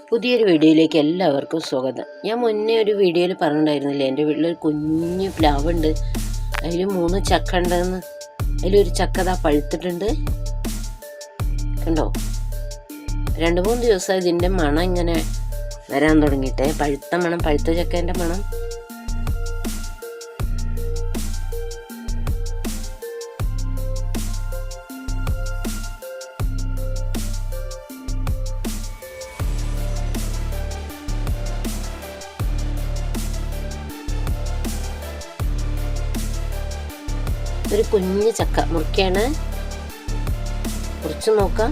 പുതിയൊരു വീഡിയോയിലേക്ക് എല്ലാവർക്കും സ്വാഗതം. ഞാൻ മുന്നേ ഒരു വീഡിയോയിൽ പറഞ്ഞിട്ടുണ്ടായിരുന്നില്ലേ, എൻ്റെ വീട്ടിലൊരു കുഞ്ഞു പ്ലാവുണ്ട്, അതിൽ 3 ചക്ക ഉണ്ടെന്ന്. അതിലൊരു ചക്ക ദാ പഴുത്തിട്ടുണ്ട്, കണ്ടോ? 2-3 ദിവസം ഇതിൻ്റെ മണം ഇങ്ങനെ വരാൻ തുടങ്ങിയിട്ടേ, പഴുത്ത ചക്കേൻ്റെ മണം. ഒരു കുഞ്ഞു ചക്ക മുറിക്കാണ്, മുറിച്ച് നോക്കാം.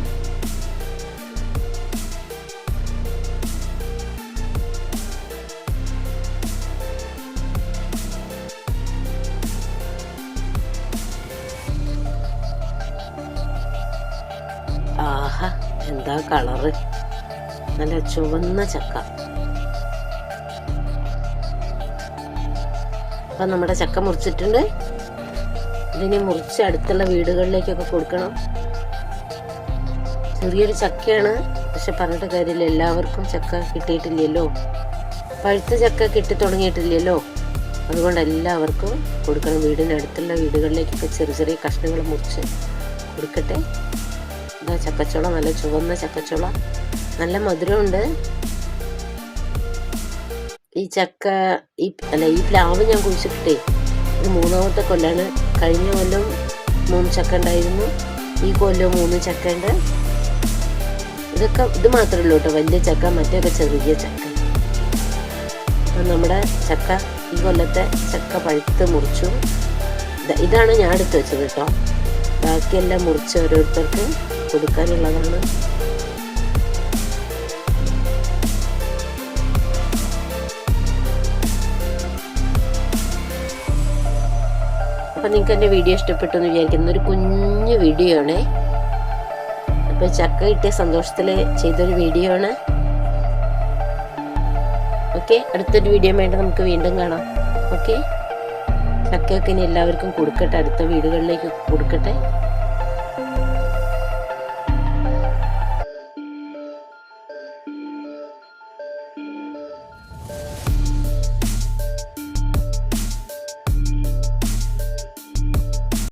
ആഹാ, എന്താ കളറ്! നല്ല ചുവന്ന ചക്ക. അപ്പം നമ്മുടെ ചക്ക മുറിച്ചിട്ടുണ്ട്. ഇതിനെ മുറിച്ച് അടുത്തുള്ള വീടുകളിലേക്കൊക്കെ കൊടുക്കണം. ചെറിയൊരു ചക്കയാണ്, പക്ഷെ പറഞ്ഞിട്ട് കാര്യമില്ല, എല്ലാവർക്കും ചക്ക കിട്ടിയിട്ടില്ലല്ലോ, പഴുത്ത ചക്ക കിട്ടി തുടങ്ങിയിട്ടില്ലല്ലോ. അതുകൊണ്ട് എല്ലാവർക്കും കൊടുക്കണം. വീടിനടുത്തുള്ള വീടുകളിലേക്കൊക്കെ ചെറിയ കഷ്ണങ്ങൾ മുറിച്ച് കൊടുക്കട്ടെ. ഇതാ ചക്കച്ചോള, നല്ല ചുവന്ന ചക്കച്ചോള, നല്ല മധുരമുണ്ട്. ഈ ചക്ക ഈ പ്ലാവ് ഞാൻ കുഴിച്ചിട്ടേ ഇത് 3ാമത്തെ കൊല്ലാണ്. കഴിഞ്ഞ കൊല്ലം 3 ചക്ക ഉണ്ടായിരുന്നു, ഈ കൊല്ലം 3 ചക്ക ഉണ്ട്. ഇത് മാത്രമേ ഉള്ളൂ കേട്ടോ വലിയ ചക്ക, മറ്റൊക്കെ ചെറിയ ചക്ക. അപ്പം നമ്മുടെ ചക്ക, ഈ കൊല്ലത്തെ ചക്ക പഴുത്ത് മുറിച്ചു. ഇതാണ് ഞാൻ എടുത്ത് വെച്ചത് കേട്ടോ, ബാക്കിയെല്ലാം മുറിച്ച് ഓരോരുത്തർക്ക് കൊടുക്കാനുള്ളതാണ്. അപ്പം നിങ്ങൾക്ക് എൻ്റെ വീഡിയോ ഇഷ്ടപ്പെട്ടു എന്ന് വിചാരിക്കുന്ന ഒരു കുഞ്ഞു വീഡിയോ ആണ്. അപ്പോൾ ചക്ക കിട്ടിയ സന്തോഷത്തിൽ ചെയ്തൊരു വീഡിയോ ആണ്. ഓക്കെ, അടുത്തൊരു വീഡിയോ വേണ്ടി നമുക്ക് വീണ്ടും കാണാം. ഓക്കെ, ചക്കയൊക്കെ ഇനി എല്ലാവർക്കും കൊടുക്കട്ടെ, അടുത്ത വീടുകളിലേക്ക് കൊടുക്കട്ടെ.